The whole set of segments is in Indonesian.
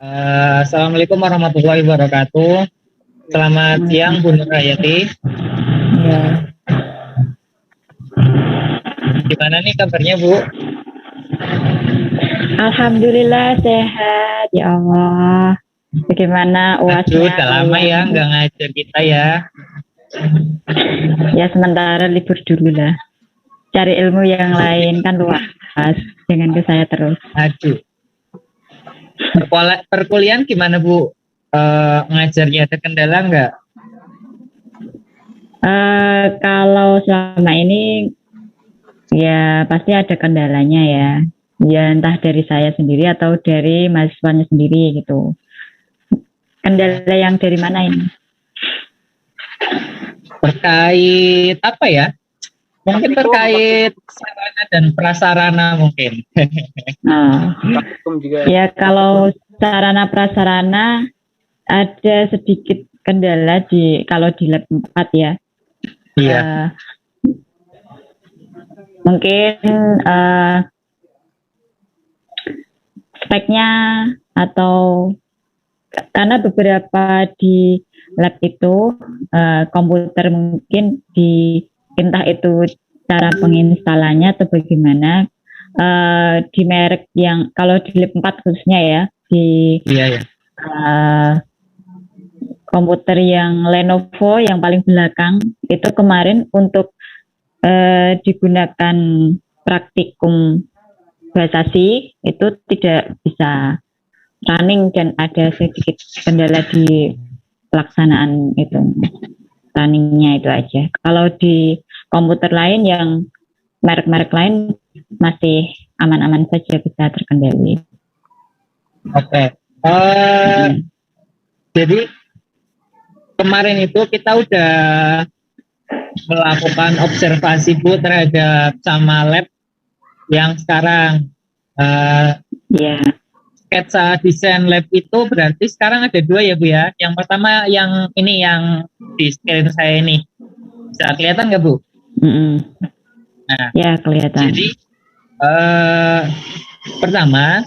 Assalamualaikum warahmatullahi wabarakatuh. Selamat siang, Bu Nur Hayati. Ya, Gimana nih kabarnya, Bu? Alhamdulillah sehat ya Allah. Bagaimana Aduh, uasnya udah lama kalian? ya nggak ngajar kita ya. Ya sementara libur dulu lah. Cari ilmu yang lain kan luas. Jangan ke saya terus. Aduh, perkuliahan gimana, Bu? Ngajarnya ada kendala nggak? Kalau selama ini ya pasti ada kendalanya ya. Ya entah dari saya sendiri atau dari mahasiswanya sendiri gitu. Kendala yang dari mana ini? Terkait apa ya? Mungkin terkait sarana dan prasarana mungkin. Nah, ya kalau sarana prasarana ada sedikit kendala kalau di lab 4 ya. Iya. Mungkin speknya atau karena beberapa di lab itu komputer mungkin entah itu cara penginstalannya atau bagaimana di merek yang kalau di lab 4 khususnya ya di Iya. Komputer yang Lenovo yang paling belakang itu kemarin untuk digunakan praktikum bahasa C itu tidak bisa running dan ada sedikit kendala di pelaksanaan itu runningnya itu aja. Kalau di komputer lain yang merek-merek lain masih aman-aman saja bisa terkendali. Oke. Jadi kemarin itu kita udah melakukan observasi, Bu, terhadap sama lab yang sekarang sketsa desain lab itu berarti sekarang ada 2 ya, Bu ya. Yang pertama yang ini yang di screen saya ini. Bisa kelihatan nggak, Bu? Nah, ya kelihatan. Jadi pertama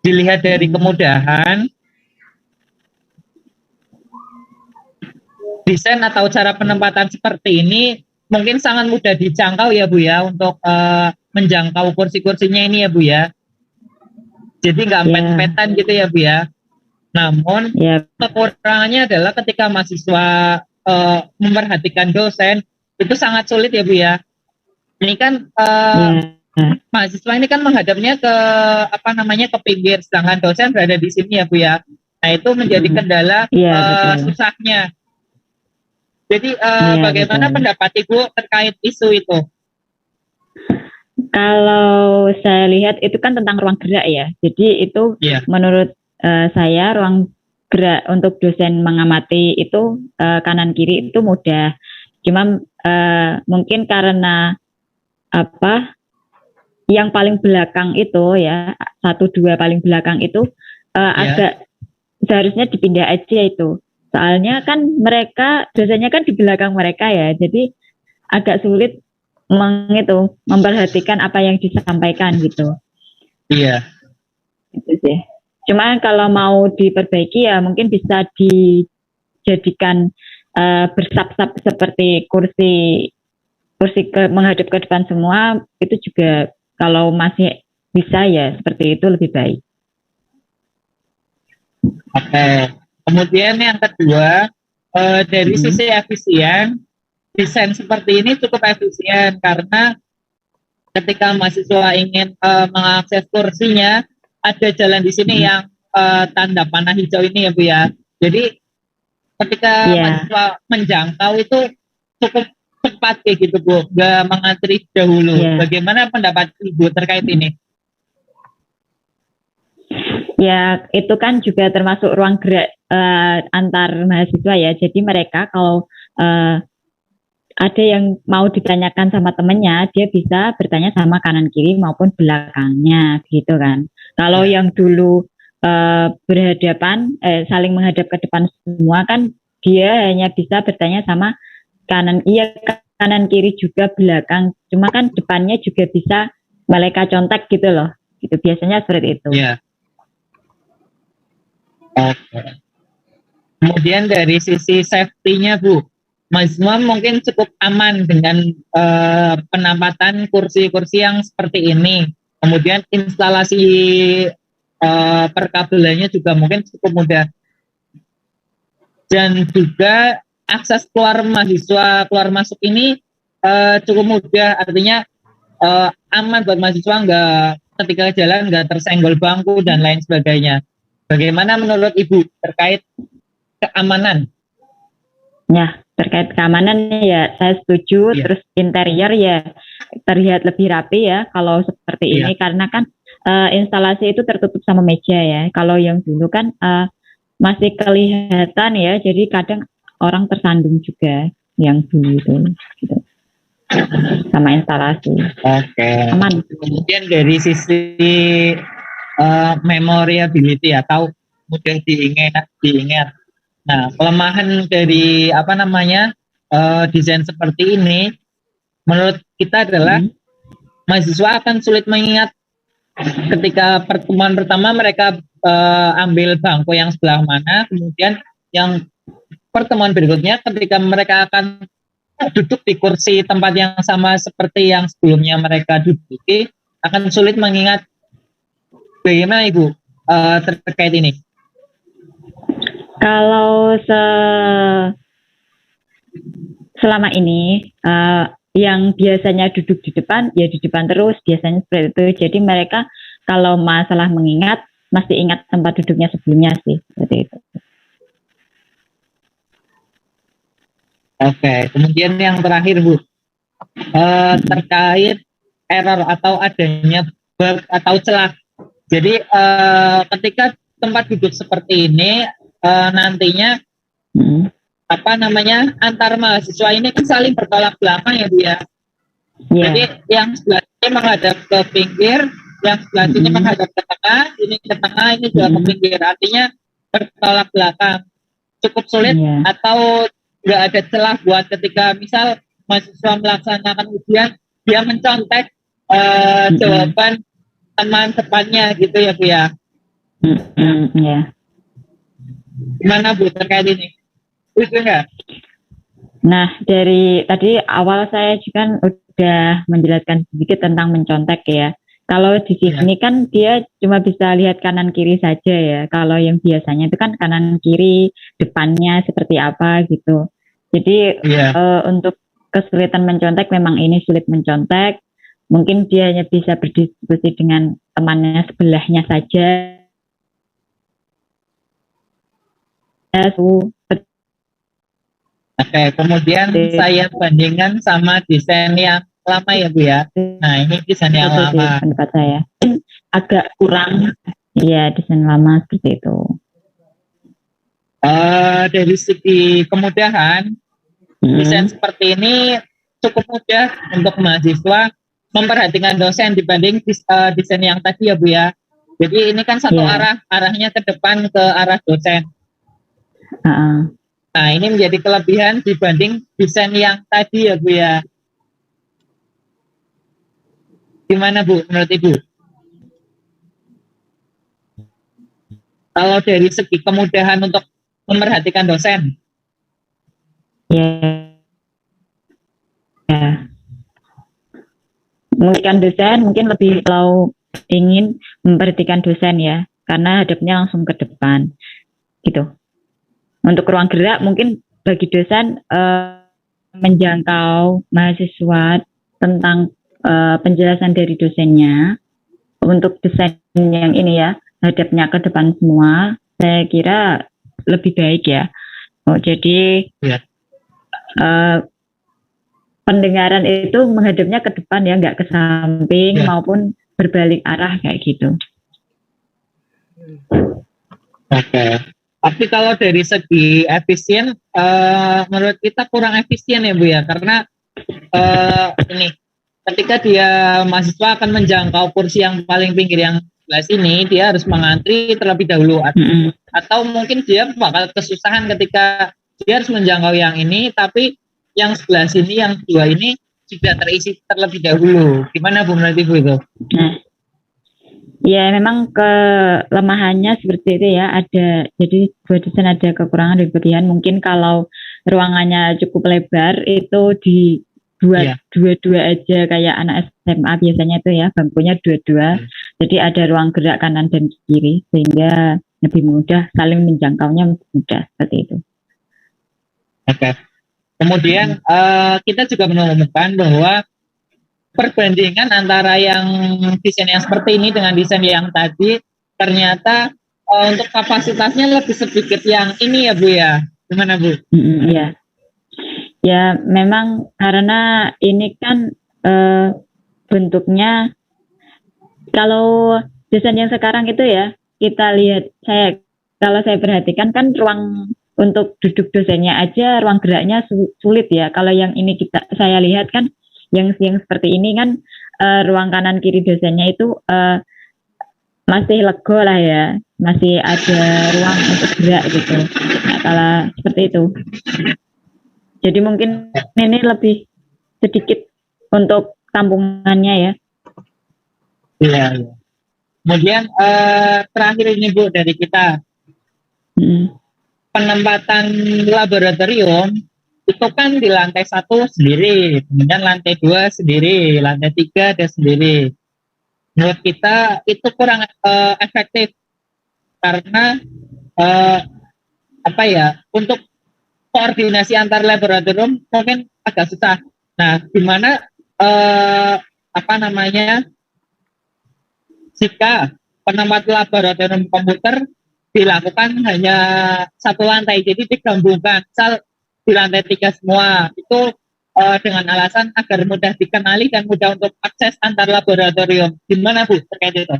dilihat dari kemudahan desain atau cara penempatan seperti ini mungkin sangat mudah dijangkau ya, Bu ya, untuk menjangkau kursi-kursinya ini ya, Bu ya. Jadi nggak empet-empetan gitu ya, Bu ya. Namun kekurangannya adalah ketika mahasiswa memperhatikan dosen itu sangat sulit ya, Bu ya. Ini kan mahasiswa ini kan menghadapnya ke ke pinggir, sedangkan dosen berada di sini ya, Bu ya. Nah, itu menjadi kendala susahnya. Jadi bagaimana pendapat Ibu terkait isu itu? Kalau saya lihat itu kan tentang ruang gerak ya. Jadi itu menurut saya ruang gerak untuk dosen mengamati itu kanan kiri itu mudah. Cuma mungkin karena yang paling belakang itu ya 1-2 paling belakang itu agak seharusnya dipindah aja itu. Soalnya kan mereka dosennya kan di belakang mereka ya, jadi agak sulit memperhatikan apa yang disampaikan gitu. Iya. Itu sih. Cuma kalau mau diperbaiki ya mungkin bisa dijadikan bersap-sap seperti kursi menghadap ke depan semua, itu juga kalau masih bisa ya seperti itu lebih baik. Oke. Kemudian yang kedua, dari sisi efisien, desain seperti ini cukup efisien karena ketika mahasiswa ingin mengakses kursinya, ada jalan di sini yang tanda panah hijau ini ya, Bu ya. Jadi ketika mahasiswa menjangkau itu cukup cepat kayak gitu, Bu, nggak mengantri dahulu. Bagaimana pendapat Ibu terkait ini? Ya, itu kan juga termasuk ruang gerak antar mahasiswa ya. Jadi mereka kalau ada yang mau ditanyakan sama temennya, dia bisa bertanya sama kanan kiri maupun belakangnya, gitu kan. Kalau yang dulu berhadapan, saling menghadap ke depan semua kan, dia hanya bisa bertanya sama kanan kiri juga belakang. Cuma kan depannya juga bisa mereka contak gitu loh. Gitu biasanya seperti itu. Iya. Oke. Kemudian dari sisi safety-nya Bu, mahasiswa mungkin cukup aman dengan penempatan kursi-kursi yang seperti ini. Kemudian instalasi perkabelannya juga mungkin cukup mudah. Dan juga akses keluar mahasiswa keluar masuk ini cukup mudah, artinya aman buat mahasiswa, nggak ketika jalan nggak tersenggol bangku dan lain sebagainya. Bagaimana menurut Ibu terkait keamanan? Ya, terkait keamanan ya saya setuju. Iya. Terus interior ya terlihat lebih rapi ya kalau seperti Iya. ini, karena kan instalasi itu tertutup sama meja ya. Kalau yang dulu kan masih kelihatan ya, jadi kadang orang tersandung juga yang dulu itu gitu. Sama instalasi. Oke. Aman. Kemudian dari sisi memorability atau mudah diingat. Nah, kelemahan dari desain seperti ini menurut kita adalah mahasiswa akan sulit mengingat ketika pertemuan pertama mereka ambil bangku yang sebelah mana, kemudian yang pertemuan berikutnya ketika mereka akan duduk di kursi tempat yang sama seperti yang sebelumnya mereka duduki, akan sulit mengingat. Bagaimana Ibu terkait ini? Kalau selama ini yang biasanya duduk di depan ya di depan terus biasanya seperti itu. Jadi mereka kalau masalah mengingat masih ingat tempat duduknya sebelumnya sih, seperti itu. Oke, kemudian yang terakhir Bu, terkait error atau adanya bug atau celah. Jadi ketika tempat duduk seperti ini nantinya antar mahasiswa ini kan saling bertolak belakang ya Bu ya. Yeah. Jadi yang sebelah ini menghadap ke pinggir, yang sebelah sini menghadap ke tengah, ini ke tengah, ini juga ke pinggir. Artinya bertolak belakang. Cukup sulit atau nggak ada celah buat ketika misal mahasiswa melaksanakan ujian, dia mencontek jawaban teman depannya gitu ya Bu ya. Gimana Bu terkait ini? Itu enggak? Nah, dari tadi awal saya juga udah menjelaskan sedikit tentang mencontek ya. Kalau di sini kan dia cuma bisa lihat kanan kiri saja ya. Kalau yang biasanya itu kan kanan kiri, depannya seperti apa gitu. Jadi untuk kesulitan mencontek memang ini sulit mencontek. Mungkin dia hanya bisa berdiskusi dengan temannya sebelahnya saja. Oke, kemudian saya bandingkan sama desain yang lama ya Bu ya. Nah, ini desain yang lama. Pendapat saya agak kurang, ya desain lama seperti itu. Dari segi kemudahan, desain seperti ini cukup mudah untuk mahasiswa memperhatikan dosen dibanding desain yang tadi ya Bu ya. Jadi ini kan satu arahnya ke depan ke arah dosen. Nah, ini menjadi kelebihan dibanding desain yang tadi ya Bu ya. Gimana Bu menurut Ibu? Kalau dari segi kemudahan untuk memperhatikan dosen? Ya. Memperhatikan dosen mungkin lebih kalau ingin memperhatikan dosen ya, karena hadapnya langsung ke depan gitu. Untuk ruang gerak mungkin bagi dosen menjangkau mahasiswa tentang penjelasan dari dosennya. Untuk desain yang ini ya, hadapnya ke depan semua, saya kira lebih baik ya. Jadi pendengaran itu menghadapnya ke depan ya, nggak ke samping maupun berbalik arah kayak gitu. Oke. Tapi kalau dari segi efisien, menurut kita kurang efisien ya Bu ya, karena ini ketika dia mahasiswa akan menjangkau kursi yang paling pinggir yang sebelah sini, dia harus mengantri terlebih dahulu, atau mungkin dia bakal kesusahan ketika dia harus menjangkau yang ini, tapi yang sebelah sini, yang dua ini sudah terisi terlebih dahulu. Gimana Bu menurut Ibu itu? Ya, memang kelemahannya seperti itu ya. Jadi buat desain ada kekurangan dan kelebihan. Mungkin kalau ruangannya cukup lebar itu dibuat Iya. dua-dua aja kayak anak SMA biasanya itu ya, bangkunya dua-dua. Iya. Jadi ada ruang gerak kanan dan kiri sehingga lebih mudah saling menjangkaunya mudah seperti itu. Oke. Kemudian kita juga menemukan bahwa perbandingan antara yang desain yang seperti ini dengan desain yang tadi ternyata untuk kapasitasnya lebih sedikit yang ini ya Bu ya. Gimana Bu? Ya, ya memang karena ini kan bentuknya kalau desain yang sekarang itu ya kita lihat kalau saya perhatikan kan ruang untuk duduk dosennya aja ruang geraknya sulit ya. Kalau yang ini saya lihat kan yang seperti ini kan ruang kanan kiri dosennya itu masih lego lah ya, masih ada ruang untuk gerak gitu. Nah, kalau seperti itu. Jadi mungkin ini lebih sedikit untuk tampungannya ya. Iya, iya. Kemudian terakhir ini Bu dari kita penempatan laboratorium itu kan di lantai 1 sendiri, kemudian lantai 2 sendiri, lantai 3 ada sendiri. Menurut kita itu kurang efektif karena eh, apa ya untuk koordinasi antar laboratorium mungkin agak susah. Nah, gimana apa namanya jika penempatan laboratorium komputer dilakukan hanya satu lantai, jadi digabungkan, misal di lantai 3 semua, itu dengan alasan agar mudah dikenali dan mudah untuk akses antar laboratorium. Gimana Bu terkait itu?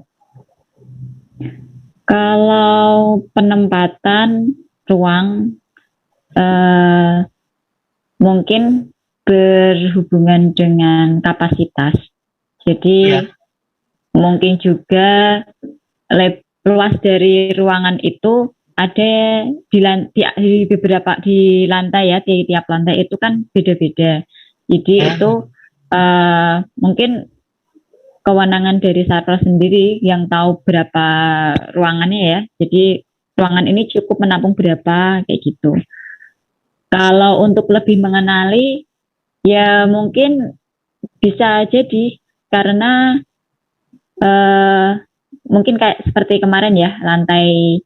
Kalau penempatan ruang mungkin berhubungan dengan kapasitas. Jadi ya, mungkin juga luas dari ruangan itu ada di beberapa di lantai ya, di tiap lantai itu kan beda-beda. Jadi itu mungkin kewenangan dari Sarpras sendiri yang tahu berapa ruangannya ya. Jadi ruangan ini cukup menampung berapa kayak gitu. Kalau untuk lebih mengenali ya mungkin bisa jadi karena mungkin kayak seperti kemarin ya lantai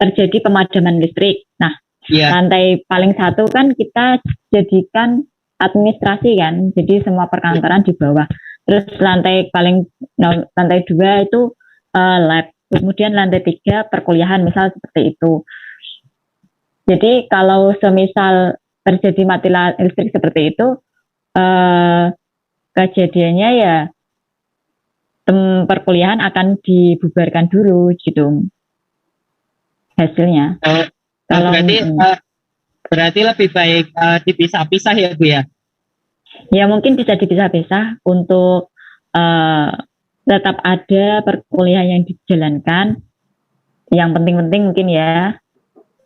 terjadi pemadaman listrik. Nah, lantai paling 1 kan kita jadikan administrasi kan, jadi semua perkantoran di bawah. Terus lantai 2 itu lab, kemudian lantai 3 perkuliahan misal seperti itu. Jadi kalau semisal terjadi mati listrik seperti itu, kejadiannya ya perkuliahan akan dibubarkan dulu gitu hasilnya. Kalau berarti lebih baik dipisah-pisah ya Bu ya? Ya mungkin bisa dipisah-pisah untuk tetap ada perkuliahan yang dijalankan. Yang penting-penting mungkin ya.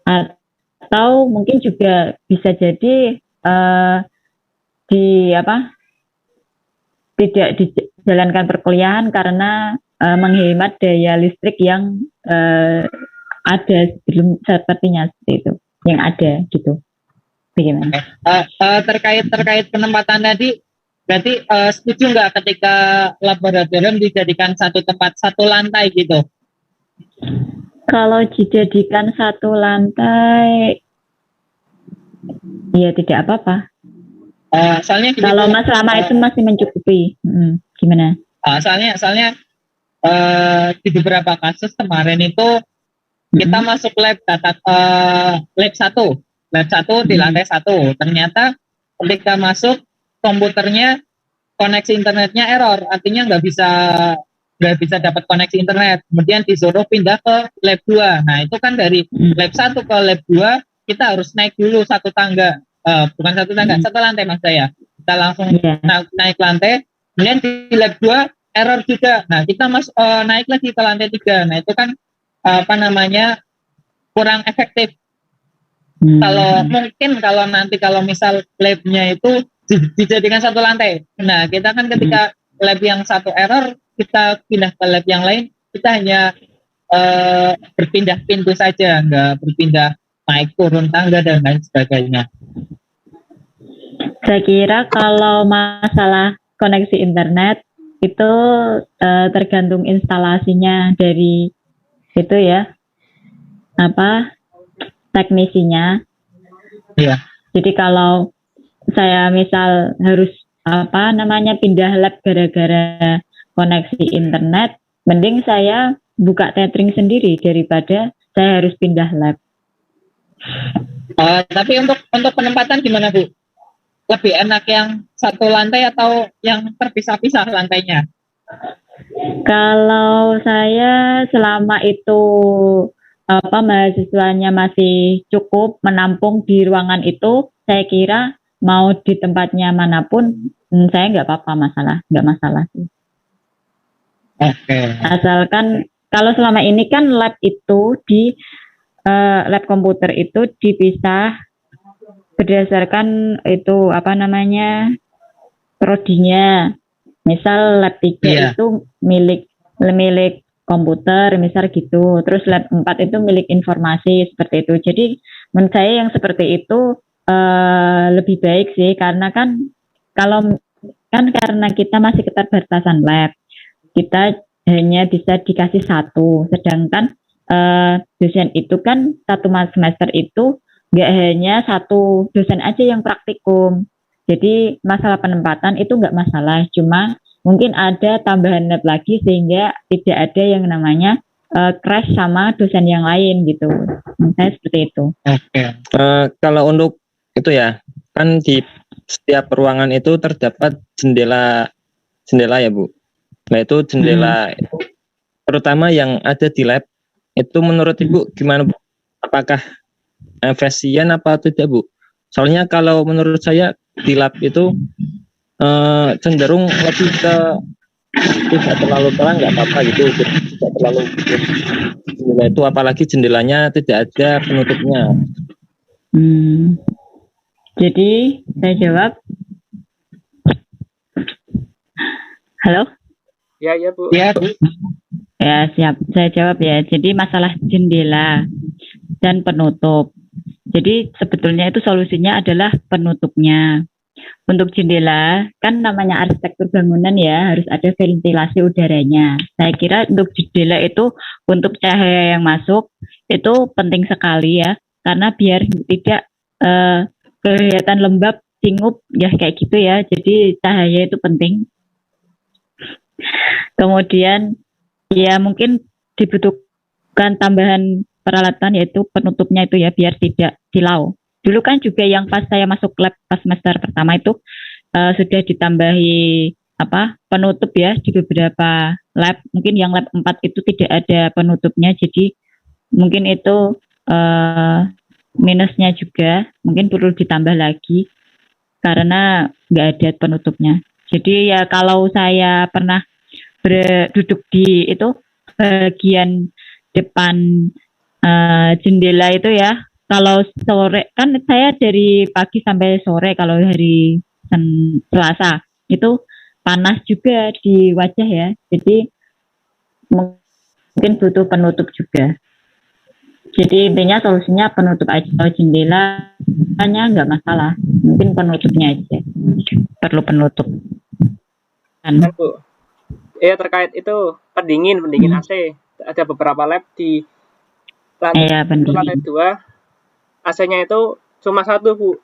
Atau mungkin juga bisa jadi tidak dijalankan perkuliahan karena menghemat daya listrik yang ada sebelum sepertinya seperti itu yang ada gitu. Bagaimana? Terkait penempatan tadi, berarti setuju nggak ketika laboratorium dijadikan satu tempat satu lantai gitu? Kalau dijadikan satu lantai, ya tidak apa-apa. Soalnya kalau Mas Rama itu masih mencukupi, gimana? Soalnya di beberapa kasus kemarin itu kita masuk lab lab 1 di lantai 1. Ternyata ketika masuk komputernya koneksi internetnya error, artinya nggak bisa dapat koneksi internet. Kemudian disuruh pindah ke lab 2. Nah itu kan dari lab 1 ke lab 2 kita harus naik dulu satu tangga, bukan satu tangga, satu lantai mas saya. Kita langsung naik lantai. Kemudian di lab 2 error juga. Nah kita naik lagi ke lantai 3. Nah itu kan kurang efektif. Kalau nanti misal labnya itu dijadikan satu lantai, nah kita kan ketika lab yang satu error kita pindah ke lab yang lain, kita hanya berpindah pintu saja, nggak berpindah naik turun tangga dan lain sebagainya. Saya kira kalau masalah koneksi internet itu tergantung instalasinya dari itu ya, apa teknisinya. Iya. Jadi kalau saya misal harus pindah lab gara-gara koneksi internet, mending saya buka tethering sendiri daripada saya harus pindah lab. Tapi untuk penempatan gimana Bu? Lebih enak yang satu lantai atau yang terpisah-pisah lantainya? Kalau saya selama itu mahasiswanya masih cukup menampung di ruangan itu, saya kira mau di tempatnya manapun saya nggak masalah sih. Oke. Asalkan kalau selama ini kan lab itu di lab komputer itu dipisah berdasarkan itu prodinya. Misal lab 3 itu milik komputer, misal gitu. Terus lab 4 itu milik informasi, seperti itu. Jadi menurut saya yang seperti itu lebih baik sih, karena kan karena kita masih keterbatasan lab, kita hanya bisa dikasih satu, sedangkan dosen itu kan satu semester itu nggak hanya satu dosen aja yang praktikum. Jadi masalah penempatan itu nggak masalah, cuma mungkin ada tambahan lab lagi sehingga tidak ada yang namanya crash sama dosen yang lain gitu. Saya seperti itu. Oke. Kalau untuk itu ya, kan di setiap ruangan itu terdapat jendela ya Bu. Nah itu jendela itu, terutama yang ada di lab, itu menurut Ibu gimana Bu? Apakah efisien apa tidak Bu? Soalnya kalau menurut saya di lab itu cenderung lebih ke tidak terlalu terang, nggak apa-apa gitu, tidak terlalu jendela itu, apalagi jendelanya tidak ada penutupnya. Jadi saya jawab. Halo? Ya Bu. Ya Bu. Ya siap, saya jawab ya. Jadi masalah jendela dan penutup. Jadi sebetulnya itu solusinya adalah penutupnya. Untuk jendela, kan namanya arsitektur bangunan ya, harus ada ventilasi udaranya. Saya kira untuk jendela itu, untuk cahaya yang masuk, itu penting sekali ya, karena biar tidak kelihatan lembab, singup, ya kayak gitu ya. Jadi cahaya itu penting. Kemudian, ya mungkin dibutuhkan tambahan peralatan, yaitu penutupnya itu ya, biar tidak silau. Dulu kan juga yang pas saya masuk lab pas semester pertama itu sudah ditambahi penutup ya di beberapa lab. Mungkin yang lab 4 itu tidak ada penutupnya, jadi mungkin itu minusnya juga, mungkin perlu ditambah lagi karena nggak ada penutupnya. Jadi ya kalau saya pernah duduk di itu bagian depan jendela itu ya, kalau sore, kan saya dari pagi sampai sore kalau hari Selasa, itu panas juga di wajah ya. Jadi mungkin butuh penutup juga. Jadi intinya solusinya penutup aja. Kalau jendela hanya nggak masalah, mungkin penutupnya aja. Perlu penutup. Bu. Terkait itu pendingin AC. Ada beberapa lab di lantai 2. AC-nya itu cuma satu Bu.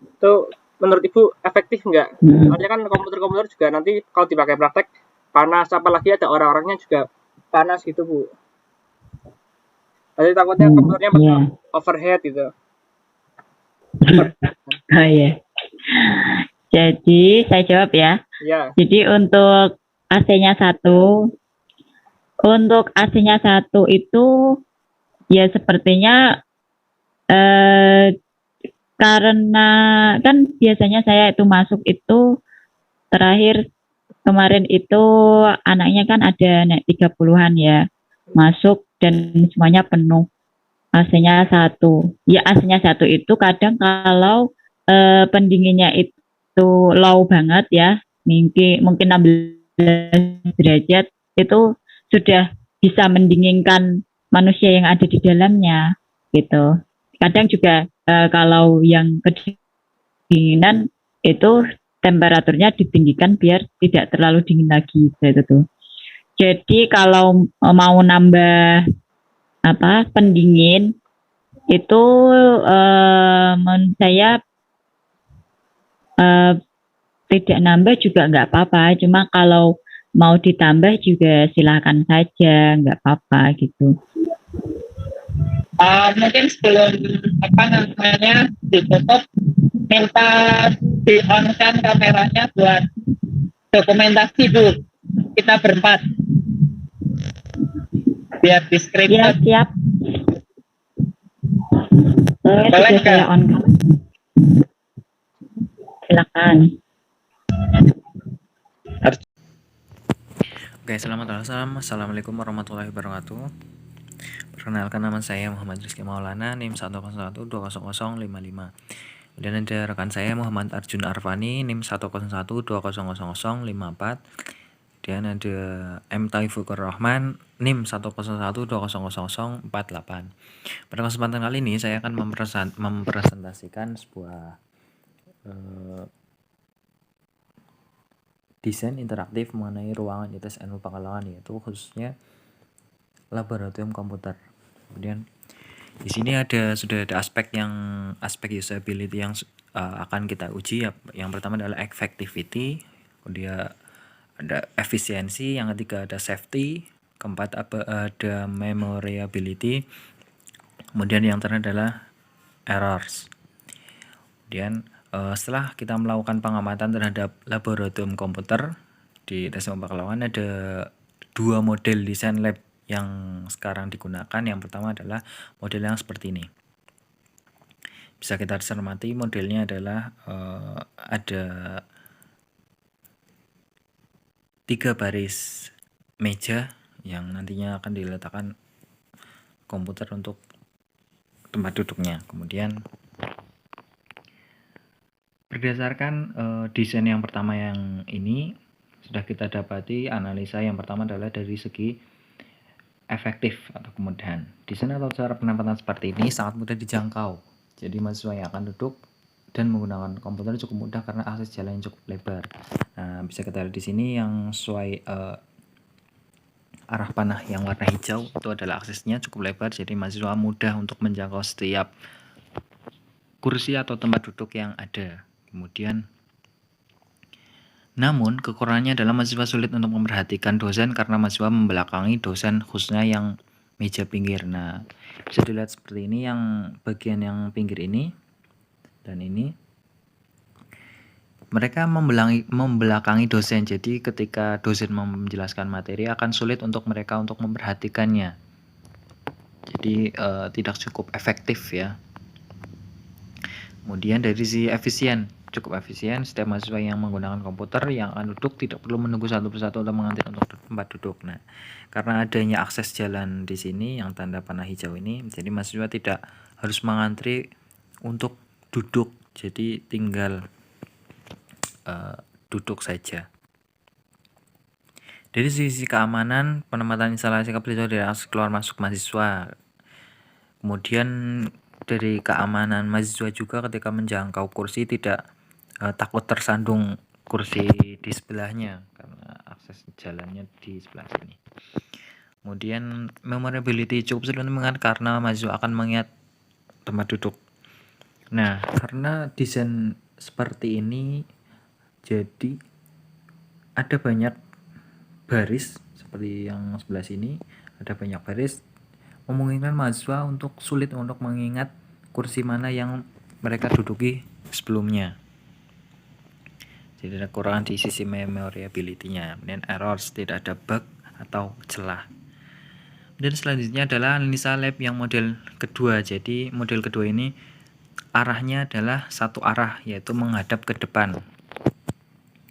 Itu menurut Ibu efektif nggak? Soalnya kan komputer-komputer juga nanti kalau dipakai praktek panas, apalagi ada orang-orangnya juga panas gitu Bu. Jadi takutnya komputernya overheat gitu. Oh iya. Jadi saya jawab ya. Iya. Jadi untuk AC-nya satu itu ya sepertinya karena kan biasanya saya itu masuk itu terakhir kemarin itu anaknya kan ada 30-an ya masuk dan semuanya penuh. AC-nya satu. Ya AC-nya satu itu kadang kalau pendinginnya itu low banget ya, mungkin 16 derajat, itu sudah bisa mendinginkan manusia yang ada di dalamnya gitu. Kadang juga kalau yang kedinginan itu temperaturnya ditinggikan biar tidak terlalu dingin lagi gitu tuh. Jadi kalau mau nambah pendingin itu menurut saya tidak nambah juga nggak apa-apa. Cuma kalau mau ditambah juga silakan saja, nggak apa-apa gitu. Mungkin sebelum ditutup, minta di-on-kan kameranya buat dokumentasi Bu, kita berempat biar di screenshot. Siap. Boleh sudah saya on. Silakan. Oke, selamat malam. Assalamualaikum warahmatullahi wabarakatuh. Perkenalkan, nama saya Muhammad Rizky Maulana, NIM 101200055. Kemudian ada rekan saya Muhammad Arjun Arfani, NIM 101200054. Dan ada M. Taufikur Rahman, NIM 101200048. Pada kesempatan kali ini saya akan mempresentasikan sebuah desain interaktif mengenai ruangan ITS Ilmu Pekalongan, yaitu khususnya laboratorium komputer. Kemudian di sini sudah ada aspek usability yang akan kita uji. Yang pertama adalah effectivity, kemudian ada efisiensi, yang ketiga ada safety, keempat ada memorability, kemudian yang terakhir adalah errors. Kemudian setelah kita melakukan pengamatan terhadap laboratorium komputer di ITS Ilmu Pekalongan, ada dua model desain lab yang sekarang digunakan. Yang pertama adalah model yang seperti ini. Bisa kita cermati, modelnya adalah ada 3 baris meja yang nantinya akan diletakkan komputer untuk tempat duduknya. Kemudian berdasarkan desain yang pertama yang ini, sudah kita dapati analisa yang pertama adalah dari segi efektif atau kemudahan. Desain atau cara penempatan seperti ini sangat mudah dijangkau. Jadi mahasiswa yang akan duduk dan menggunakan komputer cukup mudah karena akses jalan yang cukup lebar. Nah, bisa kita lihat di sini yang sesuai arah panah yang warna hijau itu adalah aksesnya cukup lebar, jadi mahasiswa mudah untuk menjangkau setiap kursi atau tempat duduk yang ada. Kemudian namun kekurangannya adalah mahasiswa sulit untuk memperhatikan dosen karena mahasiswa membelakangi dosen, khususnya yang meja pinggir. Nah, bisa dilihat seperti ini, yang bagian yang pinggir ini dan ini, mereka membelakangi dosen. Jadi ketika dosen menjelaskan materi akan sulit untuk mereka untuk memperhatikannya. Jadi tidak cukup efektif ya. Kemudian dari sisi efisien, cukup efisien. Setiap mahasiswa yang menggunakan komputer yang akan duduk tidak perlu menunggu satu persatu atau mengantri untuk tempat duduk. Nah, karena adanya akses jalan di sini yang tanda panah hijau ini, jadi mahasiswa tidak harus mengantri untuk duduk. Jadi tinggal duduk saja. Dari sisi keamanan, penempatan instalasi kabel itu dari akses keluar masuk mahasiswa. Kemudian dari keamanan mahasiswa juga ketika menjangkau kursi tidak takut tersandung kursi di sebelahnya karena akses jalannya di sebelah sini. Kemudian memorability cukup sulit mengingat karena mahasiswa akan mengingat tempat duduk. Nah, karena desain seperti ini, jadi ada banyak baris seperti yang sebelah sini, ada banyak baris, memungkinkan mahasiswa untuk sulit untuk mengingat kursi mana yang mereka duduki sebelumnya. Jadi ada kekurangan di sisi memorability-nya. Kemudian errors, tidak ada bug atau celah. Dan selanjutnya adalah analisa lab yang model kedua. Jadi model kedua ini arahnya adalah satu arah, yaitu menghadap ke depan.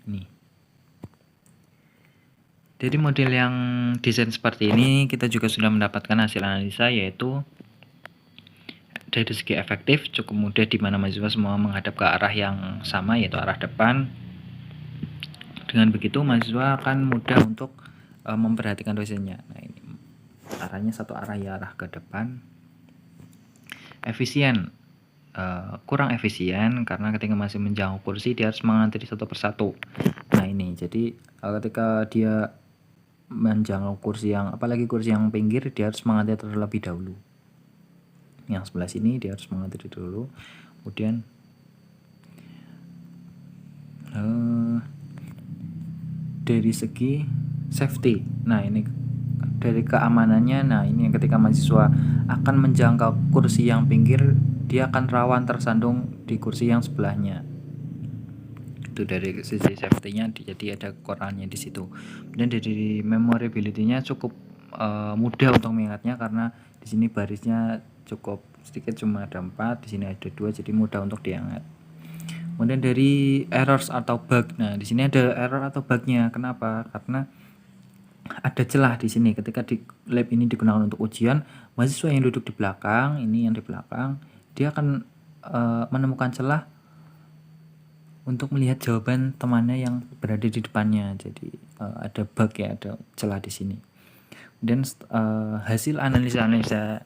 Nih. Jadi model yang desain seperti ini kita juga sudah mendapatkan hasil analisa, yaitu dari segi efektif cukup mudah di mana mahasiswa semua menghadap ke arah yang sama, yaitu arah depan. Dengan begitu mahasiswa akan mudah untuk memperhatikan dosennya. Nah, ini arahnya satu arah ya, arah ke depan. Efisien, kurang efisien karena ketika masih menjangkau kursi dia harus mengantri satu persatu. Nah ini jadi ketika dia menjangkau kursi yang apalagi kursi yang pinggir dia harus mengantri terlebih dahulu. Yang sebelah sini dia harus mengantri dulu, kemudian dari segi safety. Nah ini dari keamanannya. Nah ini ketika mahasiswa akan menjangkau kursi yang pinggir, dia akan rawan tersandung di kursi yang sebelahnya. Itu dari sisi safety-nya, jadi ada kekurangannya di situ. Dan dari memorability-nya cukup mudah untuk mengingatnya karena di sini barisnya cukup sedikit, cuma ada 4, di sini ada 2, jadi mudah untuk diingat. Kemudian dari errors atau bug. Nah, di sini ada error atau bugnya. Kenapa? Karena ada celah di sini. Ketika di lab ini digunakan untuk ujian, mahasiswa yang duduk di belakang, ini yang di belakang, dia akan menemukan celah untuk melihat jawaban temannya yang berada di depannya. Jadi ada bug ya, ada celah di sini. Dan hasil analisa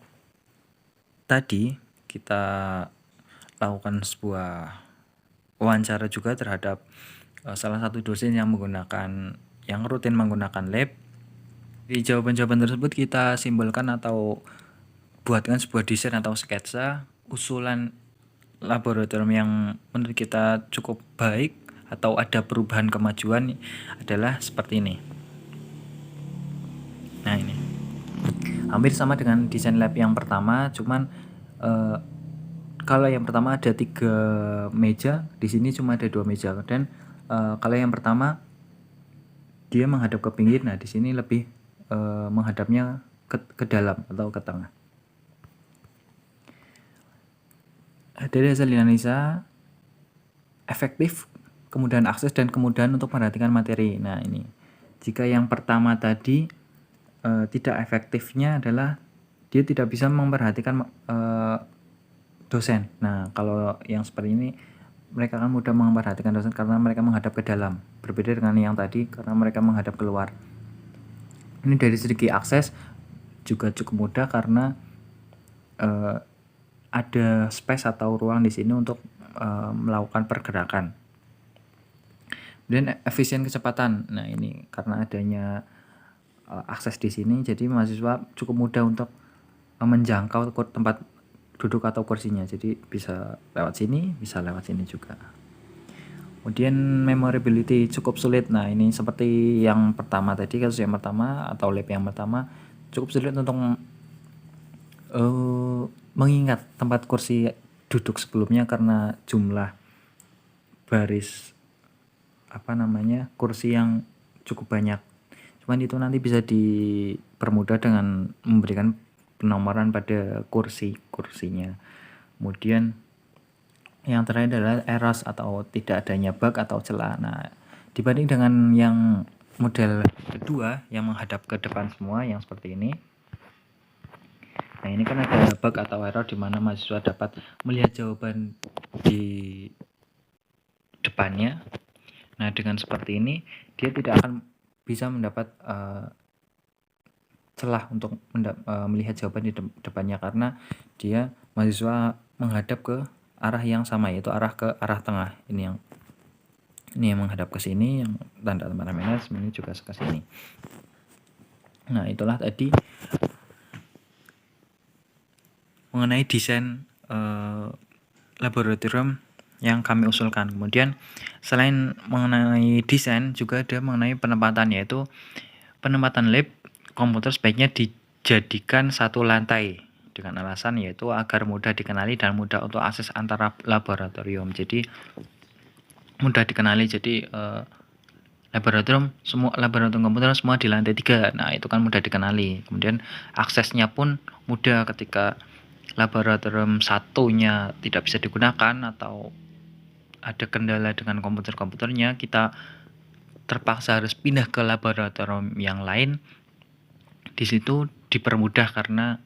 tadi kita lakukan sebuah wawancara juga terhadap salah satu dosen yang rutin menggunakan lab. Di jawaban-jawaban tersebut kita simbolkan atau buatkan sebuah desain atau sketsa usulan laboratorium yang menurut kita cukup baik atau ada perubahan kemajuan adalah seperti ini. Nah ini hampir sama dengan desain lab yang pertama, cuman kalau yang pertama ada 3 meja, di sini cuma ada 2 meja. Dan kalau yang pertama dia menghadap ke pinggir, nah di sini lebih menghadapnya ke dalam atau ke tengah. Dari hasil analisa efektif, kemudahan akses dan kemudahan untuk memperhatikan materi. Nah ini jika yang pertama tadi tidak efektifnya adalah dia tidak bisa memperhatikan dosen. Nah kalau yang seperti ini mereka akan mudah memperhatikan dosen karena mereka menghadap ke dalam, berbeda dengan yang tadi karena mereka menghadap keluar. Ini dari segi akses juga cukup mudah karena ada space atau ruang di sini untuk melakukan pergerakan. Dan efisien kecepatan. Nah ini karena adanya akses di sini, jadi mahasiswa cukup mudah untuk menjangkau tempat duduk atau kursinya. Jadi bisa lewat sini, bisa lewat sini juga. Kemudian memorability cukup sulit. Nah ini seperti yang pertama tadi, kasus yang pertama atau lab yang pertama, cukup sulit untuk mengingat tempat kursi duduk sebelumnya karena jumlah baris kursi yang cukup banyak. Cuman itu nanti bisa dipermudah dengan memberikan penomoran pada kursinya. Kemudian yang terakhir adalah errors atau tidak adanya bug atau celah. Nah, dibanding dengan yang model kedua yang menghadap ke depan semua yang seperti ini. Nah, ini kan ada bug atau error di mana mahasiswa dapat melihat jawaban di depannya. Nah, dengan seperti ini dia tidak akan bisa mendapat celah untuk melihat jawaban di depannya karena dia mahasiswa menghadap ke arah yang sama, yaitu arah ke arah tengah. Ini yang menghadap ke sini, yang tanda merah ini juga ke sini. Nah, itulah tadi mengenai desain laboratorium yang kami usulkan. Kemudian selain mengenai desain juga ada mengenai penempatan, yaitu penempatan lab komputer sebaiknya dijadikan satu lantai dengan alasan yaitu agar mudah dikenali dan mudah untuk akses antara laboratorium. Jadi mudah dikenali, jadi laboratorium komputer semua di lantai 3. Nah itu kan mudah dikenali. Kemudian aksesnya pun mudah ketika laboratorium satunya tidak bisa digunakan atau ada kendala dengan komputernya, kita terpaksa harus pindah ke laboratorium yang lain. Di situ dipermudah karena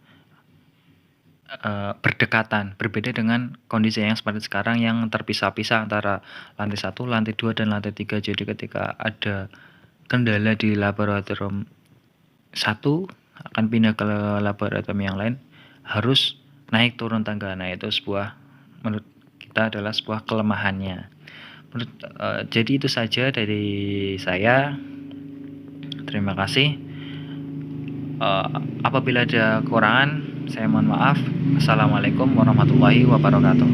berdekatan, berbeda dengan kondisi yang seperti sekarang yang terpisah-pisah antara lantai 1, lantai 2, dan lantai 3. Jadi ketika ada kendala di laboratorium satu akan pindah ke laboratorium yang lain harus naik turun tangga. Nah, itu menurut kita adalah sebuah kelemahannya. Jadi itu saja dari saya. Terima kasih. Apabila ada kekurangan, saya mohon maaf. Assalamualaikum warahmatullahi wabarakatuh.